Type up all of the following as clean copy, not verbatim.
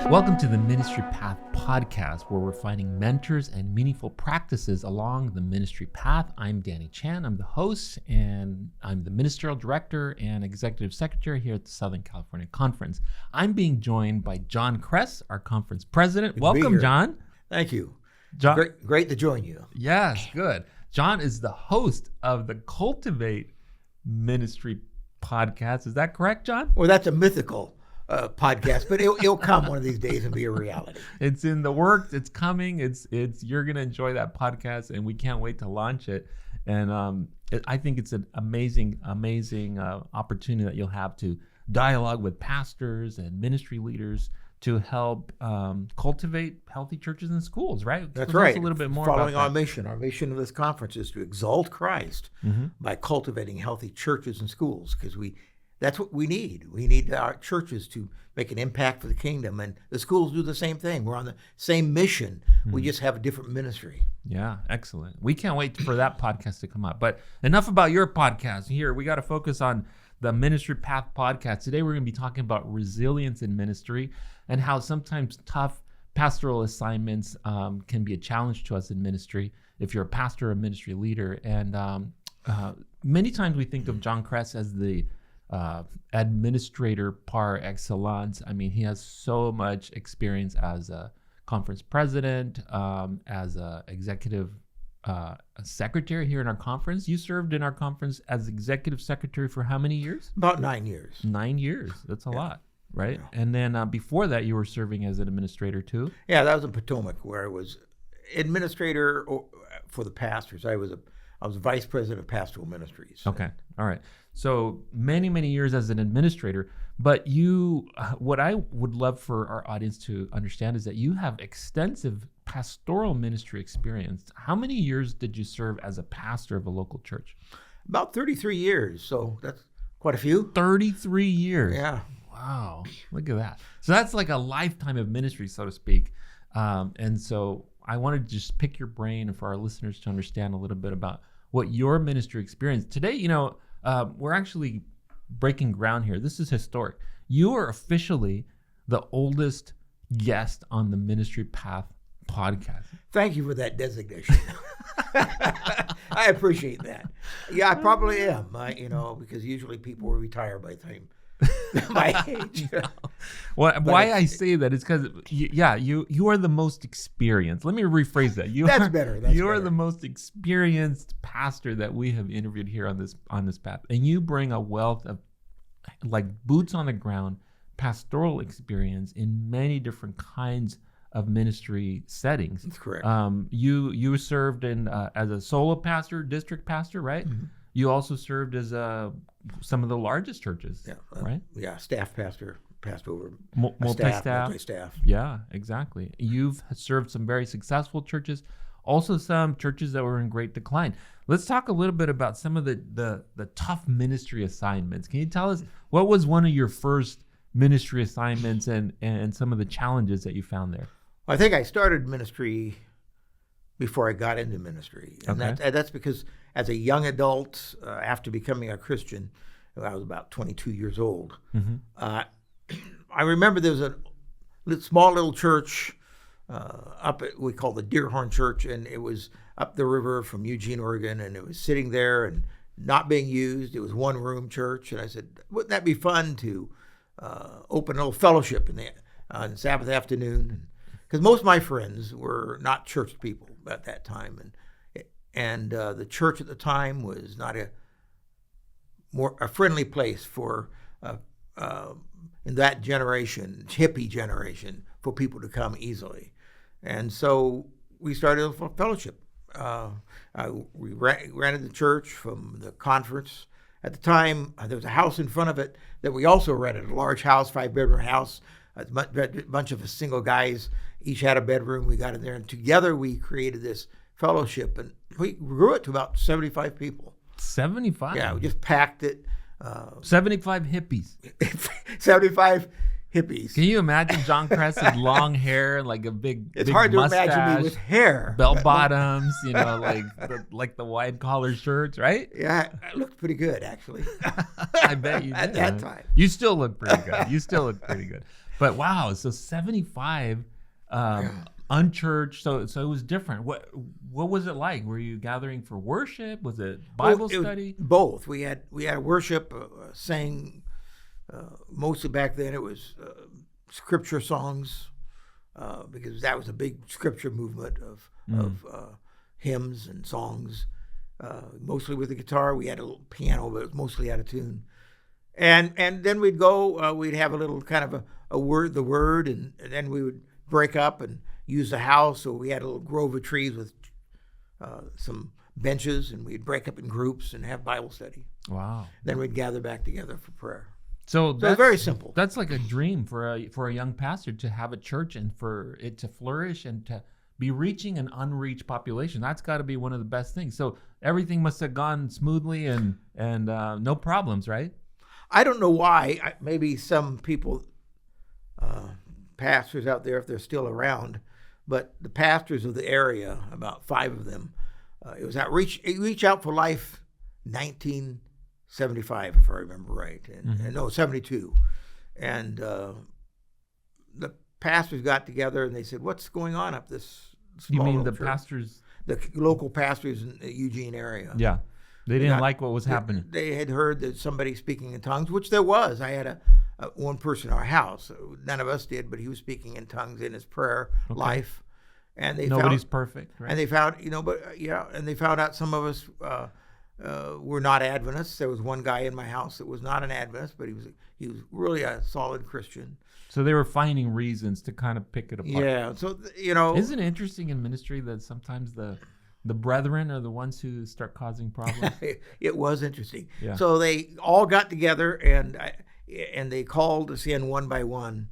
Welcome to the Ministry Path podcast, where we're finding mentors and meaningful practices along the ministry path. I'm Danny Chan. I'm the host, and I'm the ministerial director and executive secretary here at the Southern California Conference. I'm being joined by John Cress, our conference president. Welcome, John. Thank you. John. Great to join you. Yes, good. John is the host of the Cultivate Ministry podcast. Is that correct, John? Well, that's a mythical podcast, but it'll come one of these days and be a reality. It's in the works. It's coming. It's you're gonna enjoy that podcast, and we can't wait to launch it. And I think it's an amazing opportunity that you'll have to dialogue with pastors and ministry leaders to help cultivate healthy churches and schools. Right? That's right. A little bit more following about our mission. Our mission of this conference is to exalt Christ by cultivating healthy churches and schools, because that's what we need. We need our churches to make an impact for the kingdom, and the schools do the same thing. We're on the same mission. We just have a different ministry. Yeah, excellent. We can't wait for that podcast to come up. But enough about your podcast. Here, we got to focus on the Ministry Path podcast. Today, we're going to be talking about resilience in ministry and how sometimes tough pastoral assignments can be a challenge to us in ministry if you're a pastor or a ministry leader. And many times we think of John Cress as the administrator par excellence. I mean, he has so much experience as a conference president, as a executive secretary here in our conference. You served in our conference as executive secretary for how many years? About 9 years. 9 years. That's a lot, right? Yeah. And then before that, you were serving as an administrator too? Yeah, that was in Potomac, where I was administrator for the pastors. I was vice president of pastoral ministries. Okay. All right. So many years as an administrator, but what I would love for our audience to understand is that you have extensive pastoral ministry experience. How many years did you serve as a pastor of a local church? About 33 years. So that's quite a few. 33 years. Yeah. Wow. Look at that. So that's like a lifetime of ministry, so to speak. And so I wanted to just pick your brain and for our listeners to understand a little bit about what your ministry experience. Today, we're actually breaking ground here. This is historic. You are officially the oldest guest on the Ministry Path podcast. Thank you for that designation. I appreciate that. Yeah, I probably am. Because usually people will retire by the time my age. Why I say that is because, you are the most experienced. Let me rephrase that. That's better. You are the most experienced pastor that we have interviewed here on this path, and you bring a wealth of like boots on the ground pastoral experience in many different kinds of ministry settings. That's correct. You served in as a solo pastor, district pastor, right? Mm-hmm. You also served as some of the largest churches, right? Yeah, staff pastor, passed over multi-staff. Yeah, exactly. You've served some very successful churches, also some churches that were in great decline. Let's talk a little bit about some of the tough ministry assignments. Can you tell us what was one of your first ministry assignments and some of the challenges that you found there? I think I started ministry before I got into ministry. And that's because as a young adult, after becoming a Christian, I was about 22 years old. Mm-hmm. I remember there was a small little church we call the Deerhorn Church, and it was up the river from Eugene, Oregon, and it was sitting there and not being used. It was one-room church, and I said, wouldn't that be fun to open a little fellowship on Sabbath afternoon? Because most of my friends were not church people at that time, and the church at the time was not a friendly place for in that generation, hippie generation, for people to come easily. And so we started a fellowship. We rented the church from the conference. At the time, there was a house in front of it that we also rented, a large house, 5-bedroom house. A bunch of single guys, each had a bedroom. We got in there, and together we created this fellowship, and we grew it to about 75 people. 75? Yeah, we just packed it. 75 hippies. 75 hippies. Can you imagine John Cress with long hair, like a big It's big hard to mustache, imagine me with hair. bell bottoms, like the wide collar shirts, right? Yeah, I looked pretty good, actually. I bet you did. At that time. You still look pretty good. But wow, so 75 unchurched, so it was different. What was it like? Were you gathering for worship? Was it Bible study? Both. We had a worship, sang. Mostly back then it was scripture songs, because that was a big scripture movement of hymns and songs. Mostly with the guitar. We had a little piano, but it was mostly out of tune. And then we'd go. We'd have a little kind of the word, and then we would break up and use the house. So we had a little grove of trees with some benches, and we'd break up in groups and have Bible study. Wow. Then we'd gather back together for prayer. So it's very simple. That's like a dream for a young pastor, to have a church and for it to flourish and to be reaching an unreached population. That's got to be one of the best things. So everything must have gone smoothly and no problems, right? I don't know why. Maybe some people, pastors out there, if they're still around, but the pastors of the area, about 5 of them, it was Reach Out for Life 1975, if I remember right. And no, 72. And the pastors got together and they said, "What's going on up this small You mean the church?" pastors? The local pastors in the Eugene area. Yeah. They didn't like what was happening. They had heard that somebody speaking in tongues, which there was. I had one person in our house. None of us did, but he was speaking in tongues in his prayer life. And nobody's perfect, right? And they found, and they found out some of us were not Adventists. There was one guy in my house that was not an Adventist, but he was really a solid Christian. So they were finding reasons to kind of pick it apart. Yeah. So isn't it interesting in ministry that sometimes the brethren are the ones who start causing problems? It was interesting. Yeah. So they all got together and they called us in one by one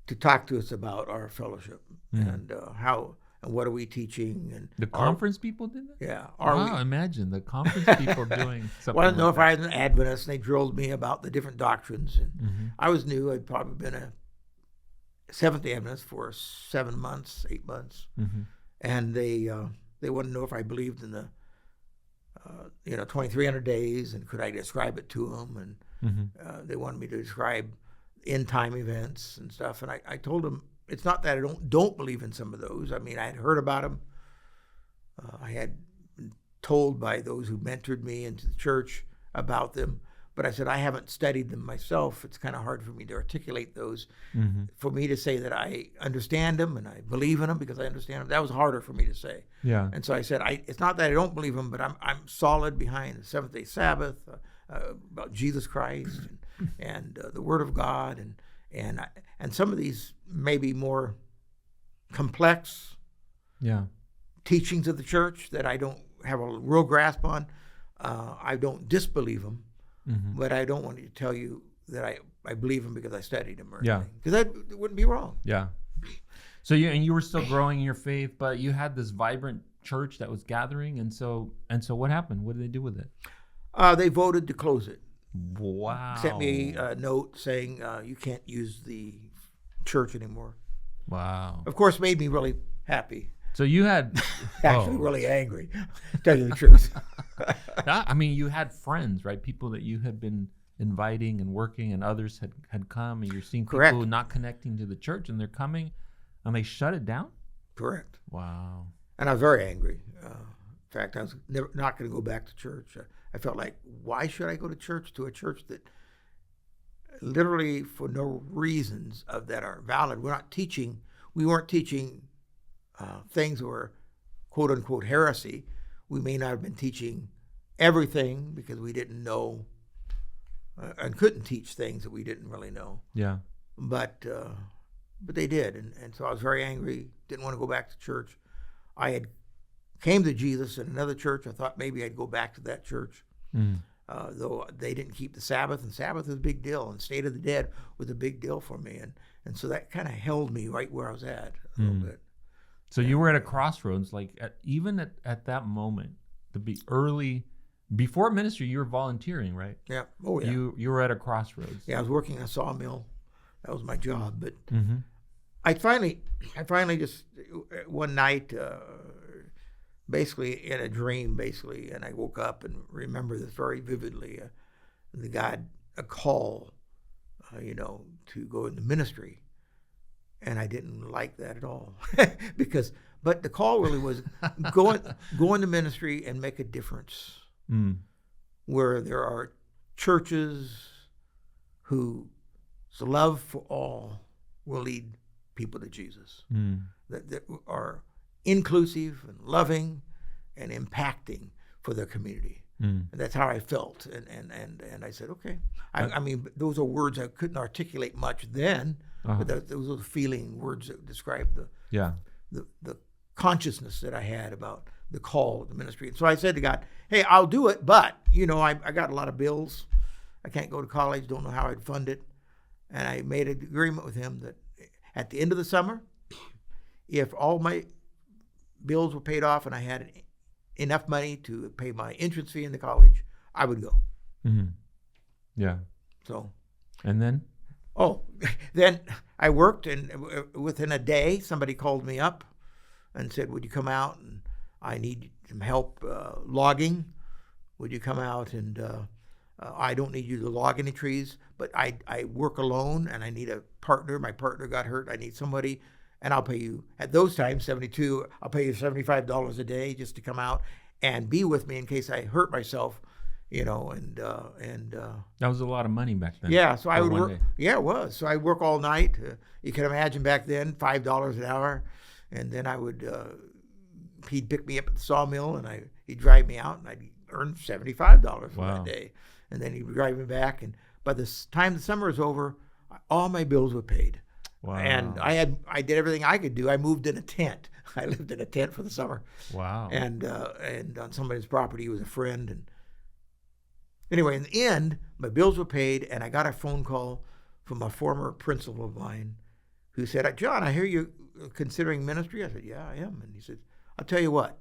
to talk to us about our fellowship and how and what are we teaching. And the conference people did that? Yeah. Imagine the conference people doing something. Well, I don't know if that. I was an Adventist, and they drilled me about the different doctrines. And I was new. I'd probably been a Seventh-day Adventist for 7 months, 8 months, and they wanted to know if I believed in the 2,300 days, and could I describe it to them, and they wanted me to describe end time events and stuff, and I told them it's not that I don't believe in some of those. I mean, I had heard about them. I had been told by those who mentored me into the church about them, but I said I haven't studied them myself. It's kind of hard for me to articulate those. For me to say that I understand them and I believe in them because I understand them, that was harder for me to say. Yeah. And so I said, it's not that I don't believe them, but I'm solid behind the Seventh-day Sabbath, about Jesus Christ and the Word of God, and some of these maybe more complex teachings of the church that I don't have a real grasp on. I don't disbelieve them. But I don't want to tell you that I believe them because I studied them or anything. Because that wouldn't be wrong. Yeah. So you were still growing in your faith, but you had this vibrant church that was gathering, and so what happened? What did they do with it? They voted to close it. Wow. Sent me a note saying you can't use the church anymore. Wow. Of course, made me really happy. So you had actually really angry, to tell you the truth. I mean, you had friends, right? People that you had been inviting and working, and others had come, and you're seeing people not connecting to the church, and they're coming, and they shut it down? Correct. Wow. And I was very angry. In fact, I was not going to go back to church. I felt like, why should I go to church, to a church that literally for no reasons that are valid? We weren't teaching things that were quote unquote heresy. We may not have been teaching everything because we didn't know and couldn't teach things that we didn't really know. Yeah. But they did, and so I was very angry. Didn't want to go back to church. I had came to Jesus in another church. I thought maybe I'd go back to that church, though they didn't keep the Sabbath, and Sabbath is a big deal, and State of the Dead was a big deal for me, and so that kind of held me right where I was at a little bit. So you were at a crossroads, like even at that moment, to be early, before ministry, you were volunteering, right? Yeah. Oh, yeah. You were at a crossroads. Yeah, I was working in a sawmill That was my job. But Mm-hmm. I finally just one night, basically in a dream, basically, and I woke up and remember this very vividly. The God a call, to go into ministry, and I didn't like that at all but the call really was go into ministry and make a difference where there are churches whose love for all will lead people to Jesus, that are inclusive and loving and impacting for their community. And that's how I felt, and I said, okay. I mean, those are words I couldn't articulate much then, but those are the feeling words that describe the consciousness that I had about the call of the ministry. And so I said to God, hey, I'll do it, but I got a lot of bills. I can't go to college, don't know how I'd fund it. And I made an agreement with him that at the end of the summer, if all my bills were paid off and I had enough money to pay my entrance fee in the college, I would go. Mm-hmm. Yeah. So. And then? Then I worked, and within a day, somebody called me up and said, would you come out? And I need some help logging. Would you come out? And I don't need you to log any trees, but I work alone, and I need a partner. My partner got hurt. I need somebody. And I'll pay you, at those times, 72, I'll pay you $75 a day just to come out and be with me in case I hurt myself, and that was a lot of money back then. Yeah, so I would work. Day. Yeah, it was. So I work all night. You can imagine back then, $5 an hour, and then I would. He'd pick me up at the sawmill, and he'd drive me out, and I'd earn $75 for that day, and then he'd drive me back. And by the time the summer was over, all my bills were paid. Wow. And I did everything I could do. I moved in a tent. I lived in a tent for the summer. Wow. And on somebody's property, he was a friend. And anyway, in the end, my bills were paid, and I got a phone call from a former principal of mine who said, John, I hear you're considering ministry. I said, yeah, I am. And he said, I'll tell you what,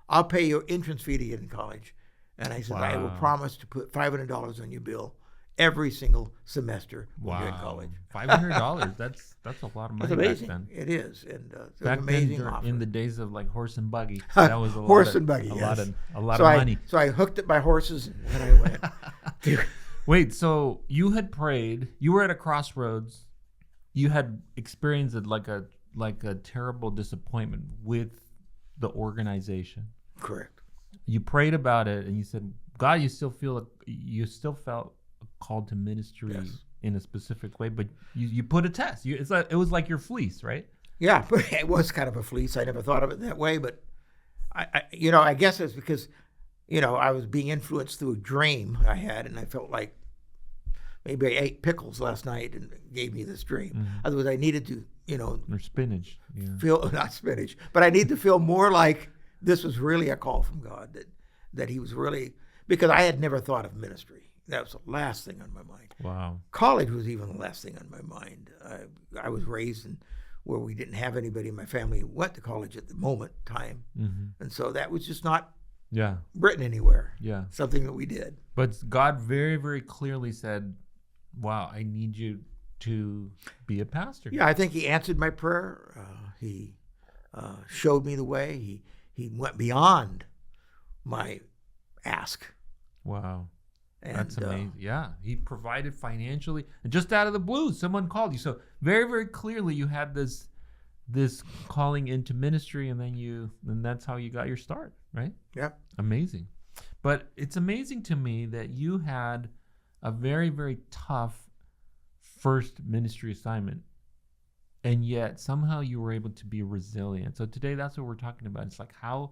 I'll pay your entrance fee to get in college. And I said, I will promise to put $500 on your bill every single semester when you're in college. $500, that's a lot of money. That's amazing. Back then. It is, and it's back an amazing then, offer. In the days of like horse and buggy, that was a lot of money. So I hooked up my horses, and I went. Wait, so you had prayed. You were at a crossroads. You had experienced like a terrible disappointment with the organization. Correct. You prayed about it, and you said, God, you still felt called to ministry in a specific way, but you put a test. It was like your fleece, right? Yeah, but it was kind of a fleece. I never thought of it that way, but I guess it's because I was being influenced through a dream I had, and I felt like maybe I ate pickles last night and it gave me this dream. Mm-hmm. Otherwise, I needed to or spinach, feel not spinach, but I need to feel more like this was really a call from God, that he was really, because I had never thought of ministry. That was the last thing on my mind. Wow. College was even the last thing on my mind. I was raised where we didn't have anybody in my family who went to college at the time. Mm-hmm. And so that was just not written anywhere. Yeah. Something that we did. But God very, very clearly said, wow, I need you to be a pastor. Yeah, I think he answered my prayer. He showed me the way. He went beyond my ask. Wow. That's amazing. He provided financially, and just out of the blue, someone called you. So very, very clearly, you had this calling into ministry, and then that's how you got your start, right? Yeah. Amazing. But it's amazing to me that you had a very, very tough first ministry assignment, and yet somehow you were able to be resilient. So today, that's what we're talking about. It's like how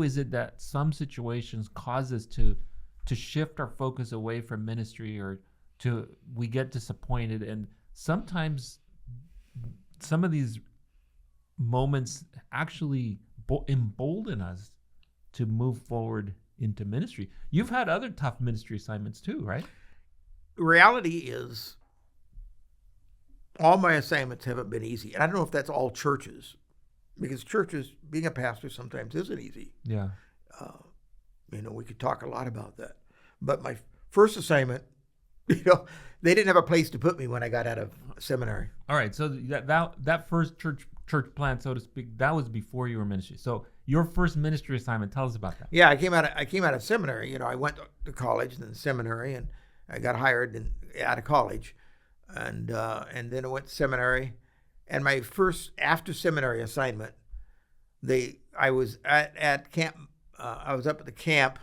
is it that some situations cause us to shift our focus away from ministry, or we get disappointed, and sometimes some of these moments actually embolden us to move forward into ministry. You've had other tough ministry assignments too, right? The reality is all my assignments haven't been easy. And I don't know if that's all churches, because churches, being a pastor sometimes isn't easy. Yeah. We could talk a lot about that. But my first assignment You know, they didn't have a place to put me when I got out of seminary. All right, so that first church plant, so to speak, that was before you were ministry. So your first ministry assignment, tell us about that. Yeah, I came out of seminary. You know, I went to college and then seminary, and I got hired out of college, and then I went to seminary. And my first after seminary assignment, I was at camp. I was up at the camp,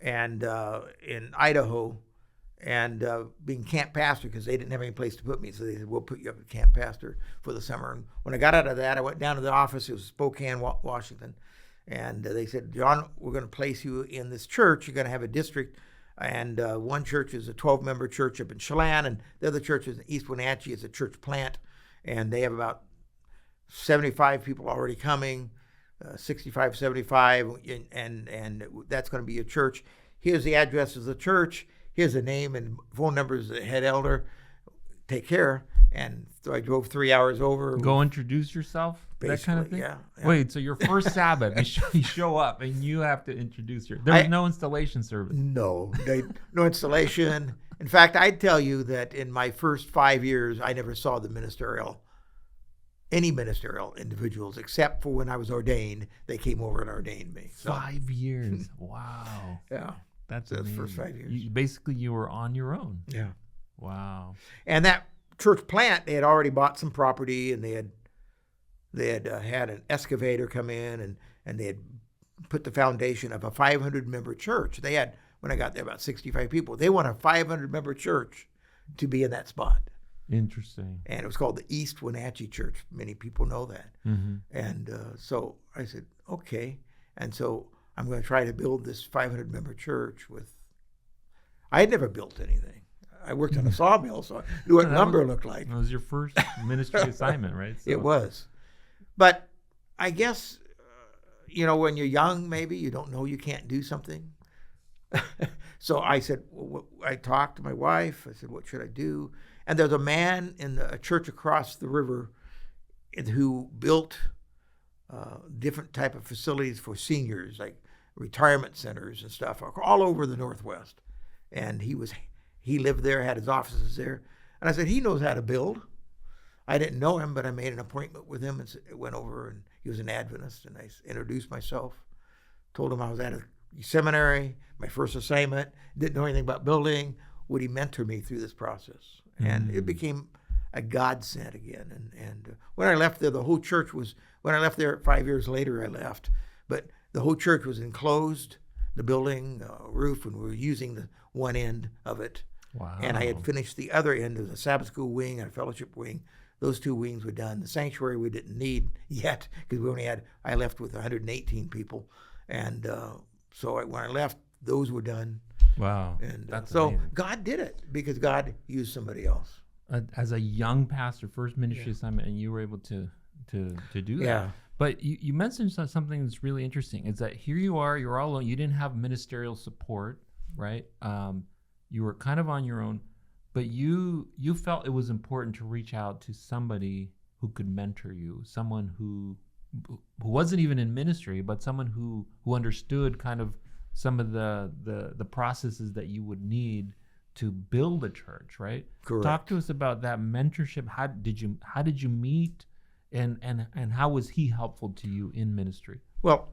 and in Idaho, and being camp pastor because they didn't have any place to put me. So they said, we'll put you up as camp pastor for the summer. And when I got out of that, I went down to the office. It was Spokane, Washington. And they said, John, we're going to place you in this church. You're going to have a district. And one church is a 12-member church up in Chelan, and the other church is in East Wenatchee. It's a church plant. And they have about 75 people already coming, 65, 75. And that's going to be a church. Here's the address of the church. Here's the name and phone numbers of the head elder. Take care. And so I drove 3 hours over. Go introduce yourself, that kind of thing? Yeah. Wait, so your first Sabbath, you show up and you have to introduce there was no installation service. No installation. In fact, I'd tell you that in my first 5 years, I never saw any ministerial individuals, except for when I was ordained. They came over and ordained me. So, 5 years. Wow. Yeah. That's the amazing. first 5 years. Basically, you were on your own. Yeah. Wow. And that church plant, they had already bought some property, and they had had an excavator come in, and they had put the foundation of a 500-member church. They had, when I got there, about 65 people. They want a 500-member church to be in that spot. Interesting. And it was called the East Wenatchee Church. Many people know that. Mm-hmm. And so I said, okay. And so I'm going to try to build this 500-member church I had never built anything. I worked on a sawmill, so I knew what lumber looked like. That was your first ministry assignment, right? So. It was. But I guess, when you're young, maybe you don't know you can't do something. So I said, I talked to my wife. I said, what should I do? And there's a man in a church across the river who built different type of facilities for seniors, like retirement centers and stuff, all over the Northwest. And he lived there, had his offices there. And I said, he knows how to build. I didn't know him, but I made an appointment with him and went over, and he was an Adventist, and I introduced myself, told him I was at a seminary, my first assignment, didn't know anything about building. Would he mentor me through this process? And it became a godsend again. And when I left there, the whole church when I left there 5 years later, I left, but the whole church was enclosed, the building, roof, and we were using the one end of it. Wow. And I had finished the other end of the Sabbath school wing and a fellowship wing. Those two wings were done. The sanctuary we didn't need yet because I left with 118 people. And so when I left, those were done. Wow. And that's so amazing. God did it because God used somebody else. As a young pastor, first ministry assignment, and you were able to do that. Yeah. But you mentioned something that's really interesting. Is that here you are, you're all alone. You didn't have ministerial support, right? You were kind of on your own, but you felt it was important to reach out to somebody who could mentor you, someone who wasn't even in ministry, but someone who understood kind of some of the processes that you would need to build a church, right? Correct. Talk to us about that mentorship. How did you meet, and how was he helpful to you in ministry? Well,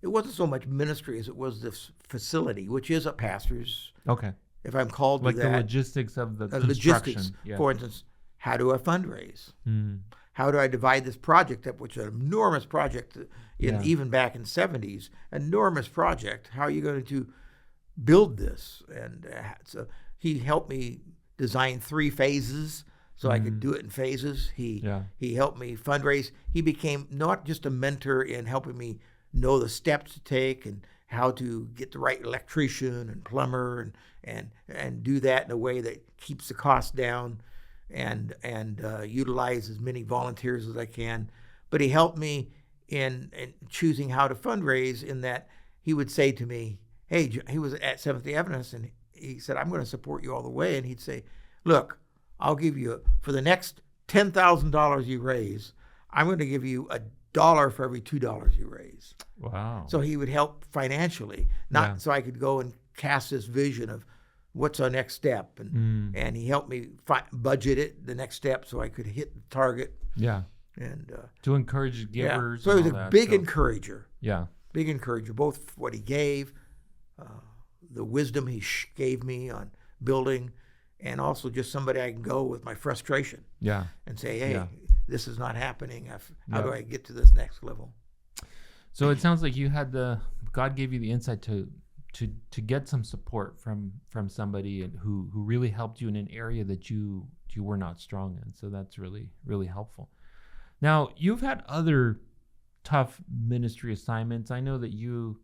it wasn't so much ministry as it was this facility, which is a pastor's. Okay. If I'm called like to that. the logistics of the construction. Logistics. Yeah. For instance, how do I fundraise? Mm. How do I divide this project up, which is an enormous project, even back in the 70s, enormous project. How are you going to build this? And so he helped me design 3 phases so I could do it in phases. He helped me fundraise. He became not just a mentor in helping me know the steps to take and how to get the right electrician and plumber and do that in a way that keeps the cost down and utilize as many volunteers as I can. But he helped me in choosing how to fundraise, in that he would say to me, hey, he was at Seventh-day Adventist, and he said, I'm going to support you all the way. And he'd say, look, I'll give you, for the next $10,000 you raise, I'm going to give you $1 for every $2 you raise. Wow. So he would help financially, so I could go and cast this vision of what's our next step, and he helped me budget it the next step so I could hit the target. Yeah. And to encourage givers. So he was a big encourager. Yeah. Big encourager, both what he gave, the wisdom he gave me on building, and also just somebody I can go with my frustration. Yeah. And say, hey, this is not happening. How do I get to this next level? So it sounds like you had God gave you the insight to get some support from somebody who really helped you in an area that you were not strong in. So that's really, really helpful. Now, you've had other tough ministry assignments. I know that you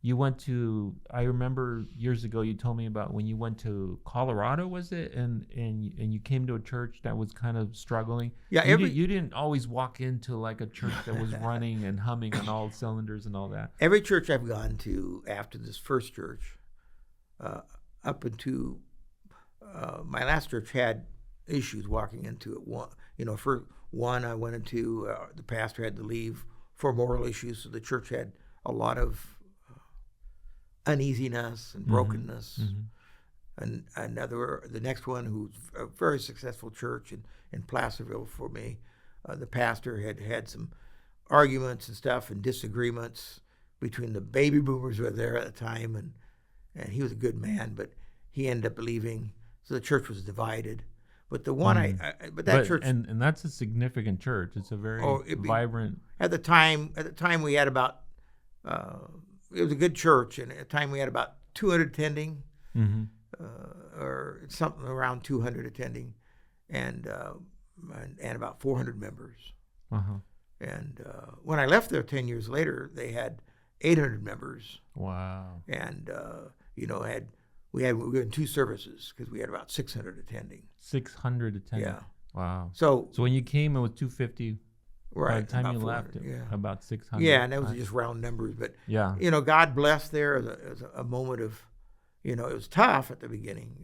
went to, I remember years ago you told me about when you went to Colorado, was it? And you came to a church that was kind of struggling. Yeah, you didn't always walk into like a church that was running and humming on all cylinders and all that. Every church I've gone to after this first church, up into my last church had issues walking into it. For one, I went into, the pastor had to leave for moral issues, so the church had a lot of uneasiness and brokenness. And the next one, who's a very successful church in Placerville for me, the pastor had some arguments and stuff and disagreements between the baby boomers who were there at the time, and he was a good man, but he ended up leaving, so the church was divided. But the one church, and that's a significant church. It's a very vibrant. At the time we had about, it was a good church, and at the time we had about 200 attending, or something around 200 attending, and about 400 members. And when I left there 10 years later, they had 800 members. Wow. And we were in 2 services because we had about 600 attending. 600 attending. Yeah. Wow. So when you came, it was 250. Right. By the time you left, about 600. Yeah, and that was just round numbers. But yeah, God blessed there as a moment of, it was tough at the beginning,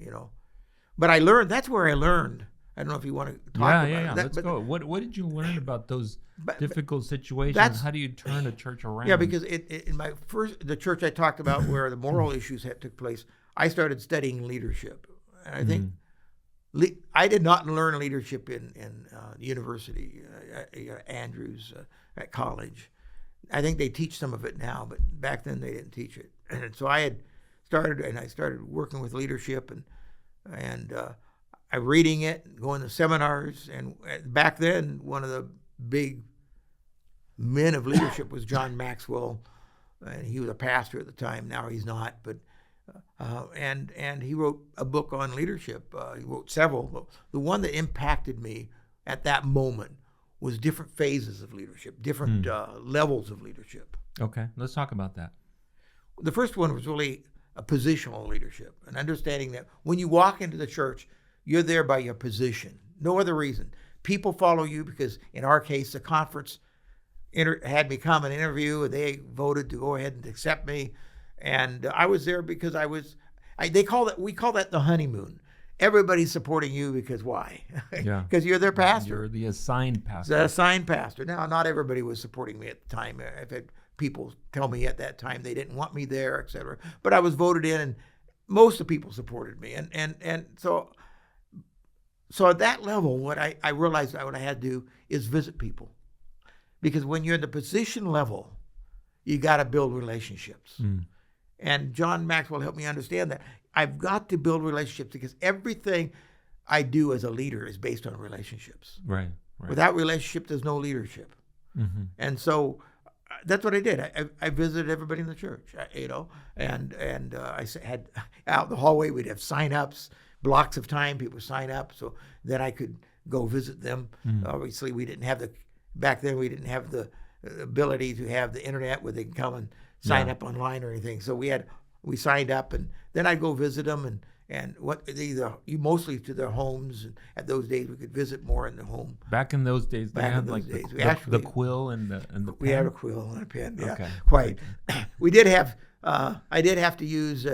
But I learned. That's where I learned. I don't know if you want to talk about it. Yeah. Let's go. What did you learn about those difficult situations? How do you turn a church around? Yeah, because in the church I talked about where the moral issues took place, I started studying leadership, and I think I did not learn leadership in university, Andrews, at college. I think they teach some of it now, but back then they didn't teach it. And so I started working with leadership, and I'm reading it, going to seminars, and back then one of the big men of leadership was John Maxwell, and he was a pastor at the time. Now he's not, but and he wrote a book on leadership. He wrote several, but the one that impacted me at that moment was different phases of leadership, different levels of leadership. Okay, let's talk about that. The first one was really a positional leadership, an understanding that when you walk into the church, you're there by your position, no other reason. People follow you because, in our case, the conference had me come and interview, and they voted to go ahead and accept me. And I was there because we call that the honeymoon. Everybody's supporting you because why? Because you're their pastor. You're the assigned pastor. The assigned pastor. Now, not everybody was supporting me at the time. I've had people tell me at that time they didn't want me there, etc. But I was voted in, and most of the people supported me. And so at that level, what I realized what I had to do is visit people. Because when you're in the position level, you got to build relationships. And John Maxwell helped me understand that. I've got to build relationships because everything I do as a leader is based on relationships. Right. Without relationship, there's no leadership. And so that's what I did. I visited everybody in the church, and I had out in the hallway, we'd have sign-ups, blocks of time, people sign up, so then I could go visit them. Obviously, back then we didn't have the ability to have the internet where they can come and sign up online or anything. So we signed up, and then I'd go visit them, and mostly to their homes. And at those days, we could visit more in the home. Back in those days, they had like the quill and the pen. We had a quill and a pen. Yeah, okay. Quite. We did have. I did have to use.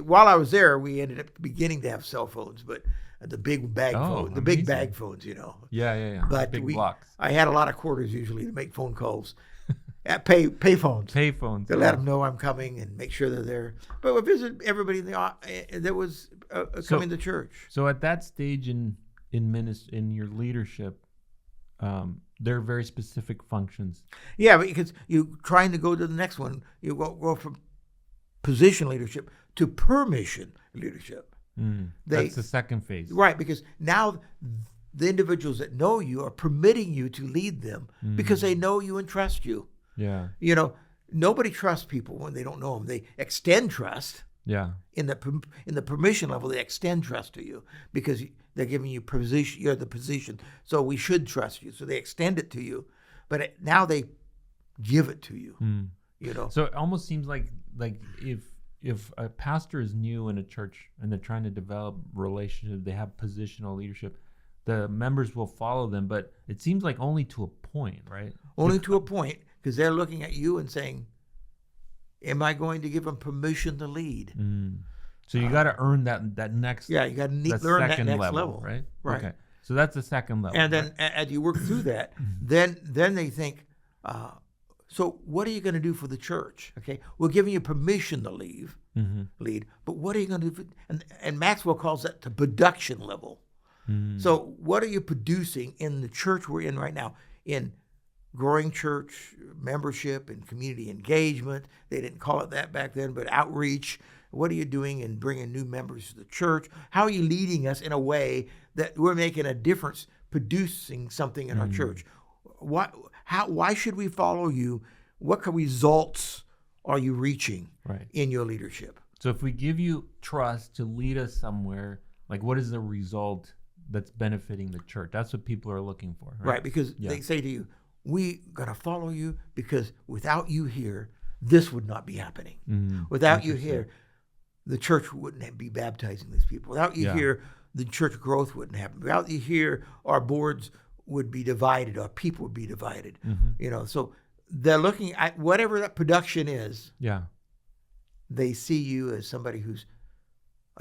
While I was there, we ended up beginning to have cell phones, but the big bag phones, big bag phones, Yeah. But big blocks. I had a lot of quarters usually to make phone calls. Pay phones. Payphones. To let them know I'm coming and make sure they're there. But we visited everybody. There was coming to church. So at that stage in your leadership, there are very specific functions. Yeah, because you're trying to go to the next one. You go from position leadership to permission leadership. That's the second phase. Right, because now the individuals that know you are permitting you to lead them because they know you and trust you. Yeah. Nobody trusts people when they don't know them. They extend trust. Yeah. In the permission level, they extend trust to you because they're giving you position. You're the position, so we should trust you. So they extend it to you, but now they give it to you. So it almost seems like if a pastor is new in a church and they're trying to develop relationship, they have positional leadership, the members will follow them, but it seems like only to a point, right? Only to a point, because they're looking at you and saying, am I going to give them permission to lead? So you got to earn that next. Yeah, you got to learn that next level, right? Right. Okay. So that's the second level. And then as you work through that, then they think, so what are you going to do for the church? Okay, we're giving you permission to lead, but what are you going to do? And Maxwell calls that the production level. So what are you producing in the church we're in right now? In growing church membership and community engagement. They didn't call it that back then, but outreach. What are you doing in bringing new members to the church? How are you leading us in a way that we're making a difference, producing something in our church? Why should we follow you? What results are you reaching in your leadership? So if we give you trust to lead us somewhere, like what is the result that's benefiting the church? That's what people are looking for. Right, because they say to you, we got to follow you because without you here, this would not be happening. Without you here, the church wouldn't be baptizing these people. Without you here, the church growth wouldn't happen. Without you here, our boards would be divided, our people would be divided. So they're looking at whatever that production is. Yeah. They see you as somebody who's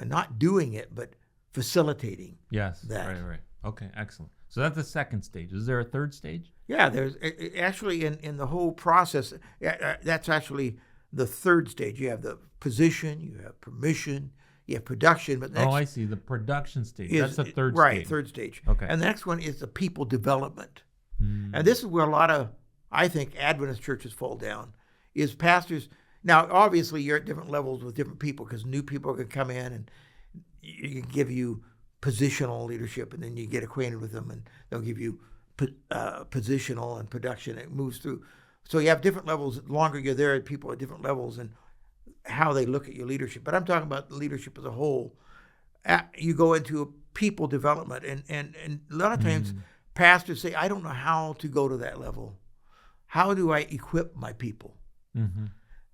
not doing it, but facilitating. Yes. That. Right. Okay. Excellent. So that's the second stage. Is there a third stage? Yeah. There's actually in the whole process. That's actually the third stage. You have the position, you have permission, you have production. But next I see. The production stage. That's the third stage. Right. Third stage. Okay. And the next one is the people development. And this is where a lot of, I think, Adventist churches fall down. Is pastors. Now, obviously, you're at different levels with different people because new people are going to come in and you can give you positional leadership, and then you get acquainted with them, and they'll give you positional and production. It moves through. So you have different levels. The longer you're there, people at different levels and how they look at your leadership. But I'm talking about leadership as a whole. You go into a people development, and a lot of times pastors say, I don't know how to go to that level. How do I equip my people?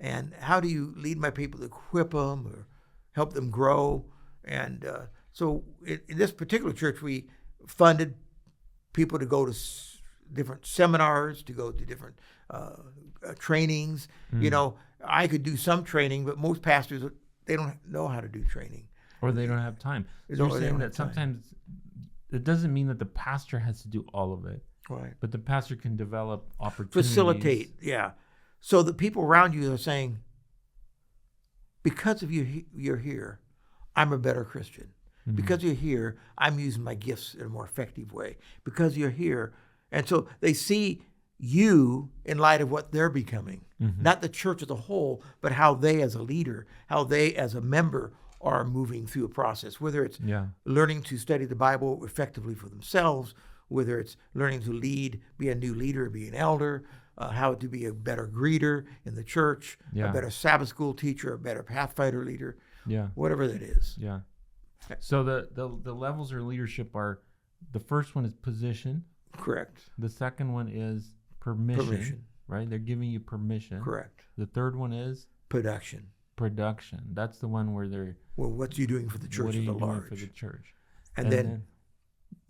And how do you lead my people to equip them or help them grow? And so in this particular church, we funded people to go to different seminars, to go to different trainings. I could do some training, but most pastors, they don't know how to do training. Or they don't have time. So you're saying that sometimes it doesn't mean that the pastor has to do all of it. Right. But the pastor can develop opportunities. Facilitate, yeah. So the people around you are saying, because of you're here, I'm a better Christian. Because you're here, I'm using my gifts in a more effective way. Because you're here. And so they see you in light of what they're becoming. Not the church as a whole, but how they as a leader, how they as a member are moving through a process, whether it's learning to study the Bible effectively for themselves, whether it's learning to lead, be a new leader, be an elder, how to be a better greeter in the church, a better Sabbath school teacher, a better Pathfinder leader, whatever that is. Yeah. So the levels of leadership are, the first one is position. Correct. The second one is permission. Right? They're giving you permission. Correct. The third one is? Production. That's the one where they're... Well, what's you doing for the church at large? For the church? And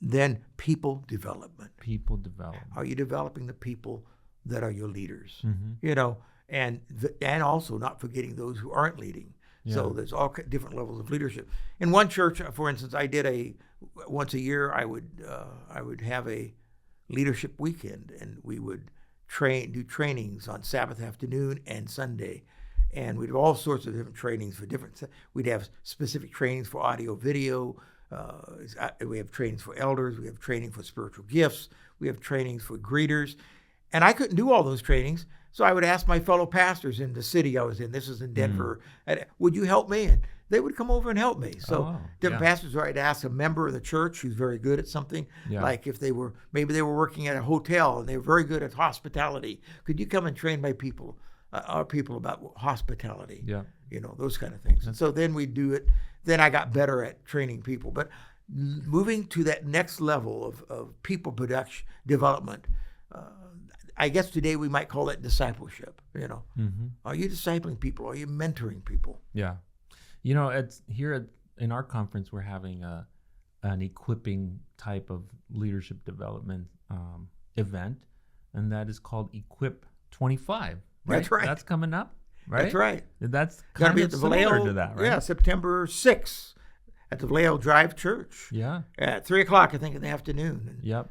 then people development. People development. Are you developing the people that are your leaders? And also not forgetting those who aren't leading. So there's all different levels of leadership. In one church, for instance, I did once a year I would have a leadership weekend, and we would do trainings on Sabbath afternoon and Sunday, And we'd have all sorts of different trainings for different. We'd have specific trainings for audio, video. We have trainings for elders. We have training for spiritual gifts. We have trainings for greeters. And I couldn't do all those trainings, so I would ask my fellow pastors in the city I was in. This was in Denver. Would you help me? And they would come over and help me. So different pastors, I'd ask a member of the church who's very good at something, like if maybe they were working at a hotel and they were very good at hospitality. Could you come and train my people, our people, about hospitality? Yeah, those kind of things. And so then we do it. Then I got better at training people. But moving to that next level of people production development, I guess today we might call it discipleship. Are you discipling people? Are you mentoring people? Yeah. It's here in our conference, we're having an equipping type of leadership development event, and that is called Equip 25. Right? That's right. That's coming up, right? That's right. That's kind of similar to that, right? Yeah, September 6th at the Vallejo Drive Church. Yeah. At 3 o'clock, I think, in the afternoon. Yep.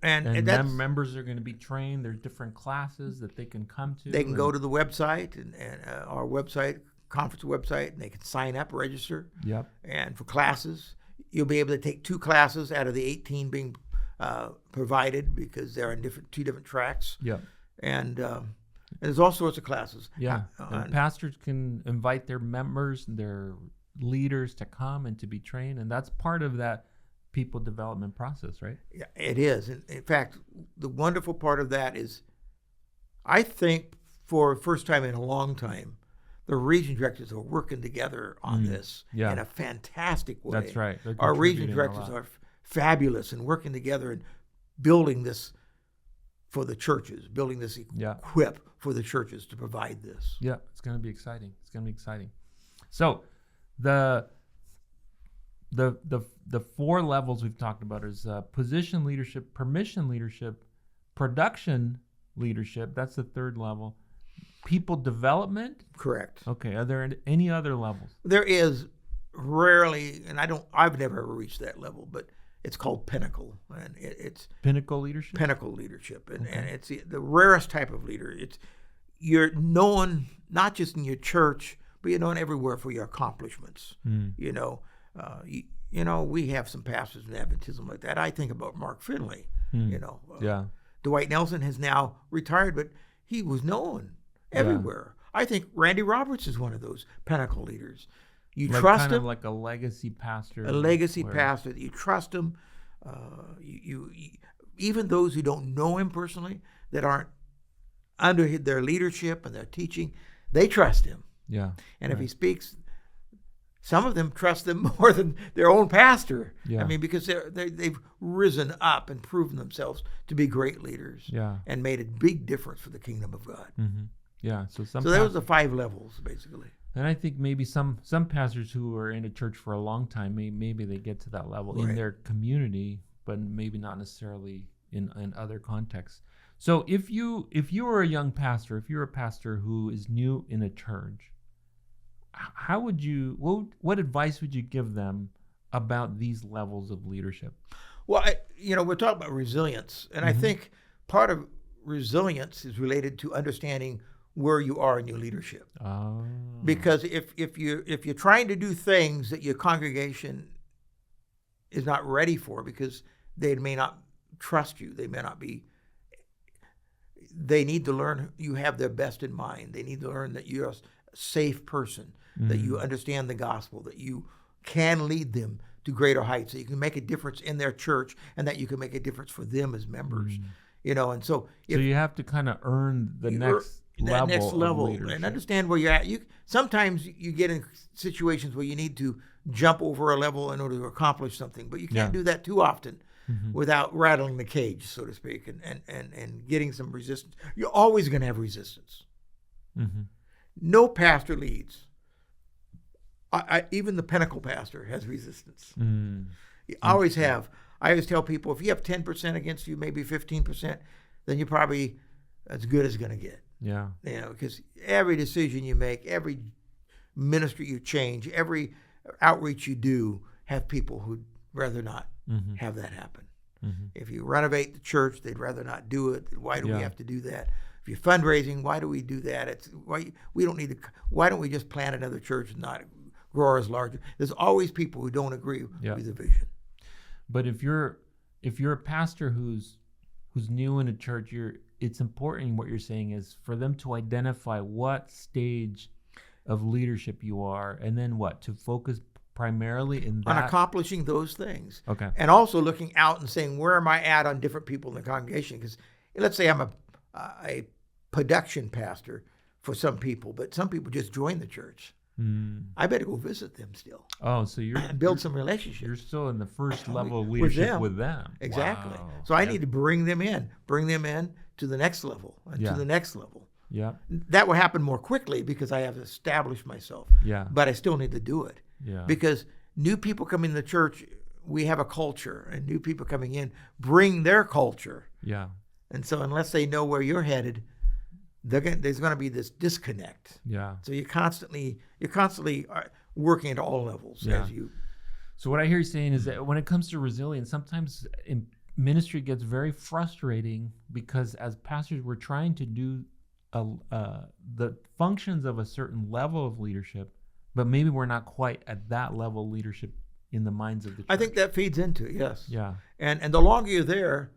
And members are going to be trained. There's different classes that they can come to. They can go to the website and our website, conference website, and they can sign up, register. Yep. And for classes, you'll be able to take 2 classes out of the 18 being provided, because they're in two different tracks. Yep. And there's all sorts of classes. Yeah. And pastors can invite their members, their leaders, to come and to be trained, and that's part of that people development process, right? Yeah, it is. In fact, the wonderful part of that is, I think for the first time in a long time, the region directors are working together on this in a fantastic way. That's right. Our region directors are fabulous and working together and building this for the churches, building this equip for the churches to provide this. Yeah, it's going to be exciting. So the 4 levels we've talked about is position leadership, permission leadership, production leadership. That's the 3rd level. People development? Correct. Okay. Are there any other levels? There is rarely, and I've never ever reached that level, but it's called pinnacle, and it's pinnacle leadership. Pinnacle leadership, and it's the rarest type of leader. You're known not just in your church, but you're known everywhere for your accomplishments. We have some pastors in Adventism like that. I think about Mark Finley. Dwight Nelson has now retired, but he was known everywhere. I think Randy Roberts is one of those pinnacle leaders. You trust him, like a legacy pastor. A legacy pastor. You trust him. You even those who don't know him personally, that aren't under their leadership and their teaching, they trust him. Yeah. And if he speaks, some of them trust him more than their own pastor. Yeah. I mean, because they've risen up and proven themselves to be great leaders. Yeah. And made a big difference for the kingdom of God. Mm-hmm. Yeah. So those are the 5 levels, basically. And I think maybe some pastors who are in a church for a long time, maybe they get to that level in their community, but maybe not necessarily in other contexts. So if you were a young pastor, if you're a pastor who is new in a church, how would what advice would you give them about these levels of leadership? Well, we're talking about resilience, and I think part of resilience is related to understanding where you are in your leadership. Oh. Because if you're trying to do things that your congregation is not ready for, because they may not trust you, they need to learn you have their best in mind. They need to learn that you're a safe person, that you understand the gospel, that you can lead them to greater heights, that you can make a difference in their church, and that you can make a difference for them as members. And so you have to kind of earn the next level and understand where you're at. Sometimes you get in situations where you need to jump over a level in order to accomplish something, but you can't do that too often without rattling the cage, so to speak, and getting some resistance. You're always going to have resistance. No pastor leads. Even the pinnacle pastor has resistance. You always have. I always tell people, if you have 10% against you, maybe 15%, then you're probably as good as going to get. Yeah. Because every decision you make, every ministry you change, every outreach you do, have people who'd rather not have that happen. If you renovate the church, they'd rather not do it. Why do we have to do that? If you're fundraising, why do we do that? Why don't we just plant another church and not grow ours larger? There's always people who don't agree with the vision. But if you're a pastor who's new in a church, it's important, what you're saying is for them to identify what stage of leadership you are, and then to focus primarily on accomplishing those things. Okay. And also looking out and saying, where am I at on different people in the congregation? Because let's say I'm a production pastor for some people, but some people just join the church. I better go visit them still. Oh, so you're build some relationships. You're still in the first level of leadership with them. Exactly. Wow. So I need to bring them in to the next level and to the next level. Yeah. That will happen more quickly because I have established myself. Yeah. But I still need to do it. Yeah. Because new people coming in the church, we have a culture, and new people coming in bring their culture. Yeah. And so unless they know where you're headed, there's going to be this disconnect. Yeah. So you're constantly working at all levels as you. So what I hear you saying is that when it comes to resilience, sometimes in ministry gets very frustrating because as pastors, we're trying to do the functions of a certain level of leadership, but maybe we're not quite at that level of leadership in the minds of the church. I think that feeds into it, yes. Yeah. And the longer you're there,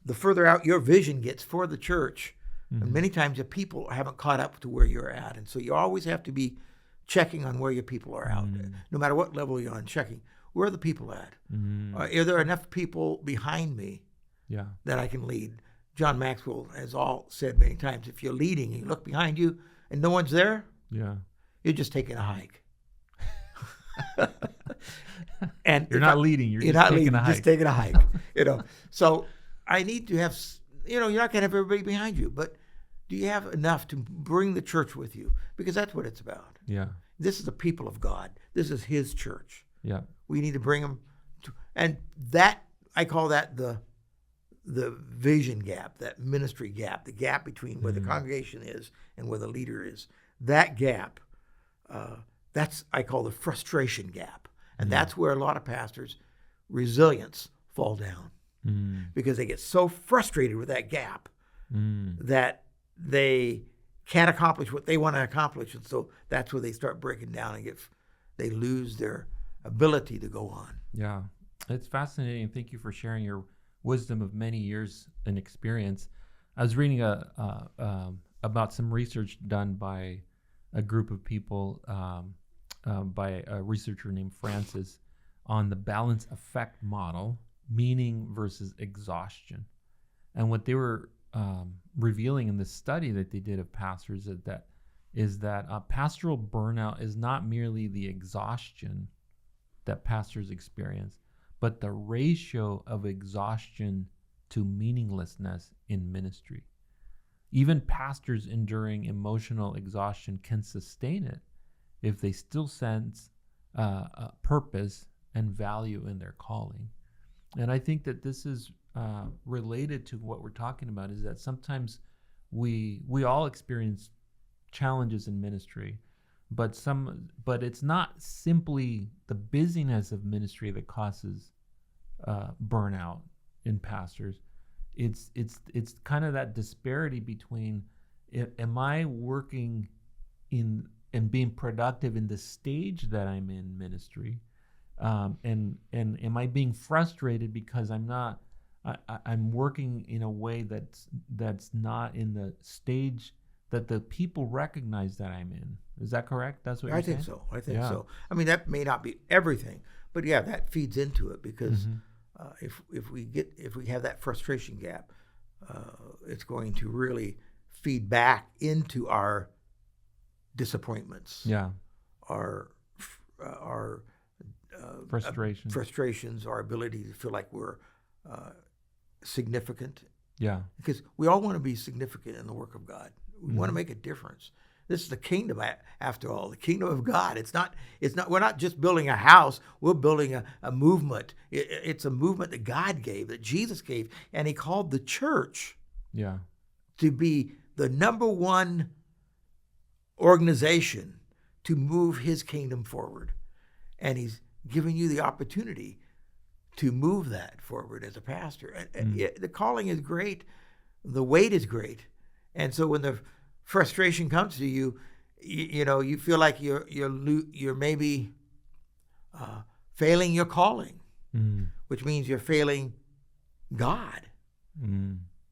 the further out your vision gets for the church. Mm-hmm. And many times your people haven't caught up to where you're at. And so you always have to be checking on where your people are out. No matter what level you're on, checking. Where are the people at? Are there enough people behind me that I can lead? John Maxwell has said many times, if you're leading and you look behind you and no one's there, you're just taking a hike. And you're not leading, you're just taking a hike. Just taking a hike. So I need to have, you're not going to have everybody behind you, but do you have enough to bring the church with you? Because that's what it's about. Yeah. This is the people of God. This is his church. Yeah. We need to bring them to, and that, I call that the vision gap, that ministry gap, the gap between where the congregation is and where the leader is. That gap, I call the frustration gap. And that's where a lot of pastors' resilience fall down because they get so frustrated with that gap that they can't accomplish what they want to accomplish. And so that's where they start breaking down and they lose their ability to go on. Yeah. It's fascinating. Thank you for sharing your wisdom of many years and experience. I was reading about some research done by a group of people, by a researcher named Francis, on the balance effect model, meaning versus exhaustion. And what they were revealing in the study that they did of pastors is that pastoral burnout is not merely the exhaustion that pastors experience, but the ratio of exhaustion to meaninglessness in ministry. Even pastors enduring emotional exhaustion can sustain it if they still sense purpose and value in their calling. And I think that this is related to what we're talking about, is that sometimes we all experience challenges in ministry, but it's not simply the busyness of ministry that causes burnout in pastors. It's kind of that disparity between, am I working in and being productive in the stage that I'm in ministry, and am I being frustrated because I'm working in a way that's not in the stage that the people recognize that I'm in. Is that correct? That's what you're saying? I think so. I mean, that may not be everything, but yeah, that feeds into it because if we have that frustration gap, it's going to really feed back into our disappointments. Yeah. Our frustrations, our ability to feel like we're significant. Yeah. Because we all want to be significant in the work of God. We want to make a difference. This is the kingdom, after all, the kingdom of God. It's not. We're not just building a house. We're building a movement. It's a movement that God gave, that Jesus gave, and He called the church to be the number one organization to move His kingdom forward. And He's giving you the opportunity to move that forward as a pastor. And the calling is great. The weight is great. And so when the frustration comes to you, you feel like you're maybe failing your calling, which means you're failing God,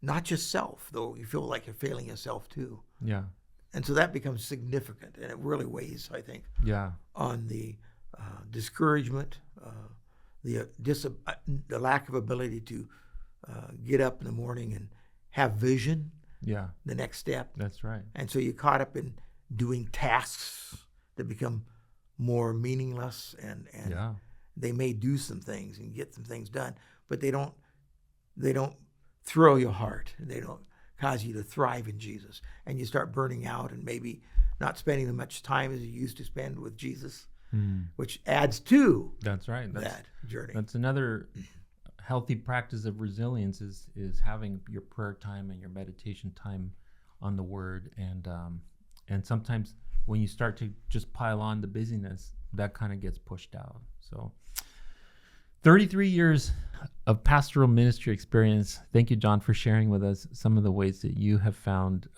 not just self, though you feel like you're failing yourself too. Yeah. And so that becomes significant, and it really weighs, I think, on the discouragement, the lack of ability to get up in the morning and have vision. Yeah. The next step. That's right. And so you're caught up in doing tasks that become more meaningless, and they may do some things and get some things done, but they don't thrill your heart. They don't cause you to thrive in Jesus. And you start burning out and maybe not spending as much time as you used to spend with Jesus, which adds to that journey. That's another healthy practice of resilience is having your prayer time and your meditation time on the Word. And sometimes when you start to just pile on the busyness, that kind of gets pushed out. So 33 years of pastoral ministry experience. Thank you, John, for sharing with us some of the ways that you have found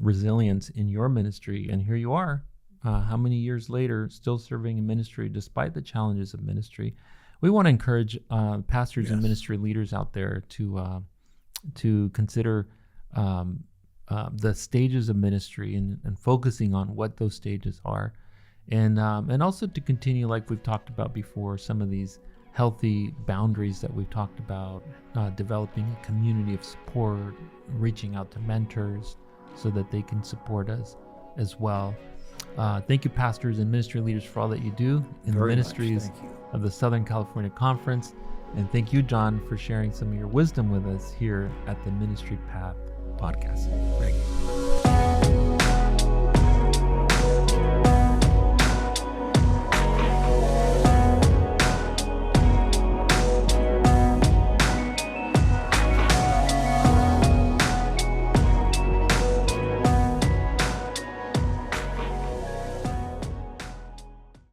resilience in your ministry. And here you are, how many years later, still serving in ministry despite the challenges of ministry. We want to encourage pastors and ministry leaders out there to consider the stages of ministry and focusing on what those stages are, and also to continue, like we've talked about before, some of these healthy boundaries that we've talked about, developing a community of support, reaching out to mentors so that they can support us as well. Thank you, pastors and ministry leaders, for all that you do in the ministries of the Southern California Conference. And thank you, John, for sharing some of your wisdom with us here at the Ministry Path podcast.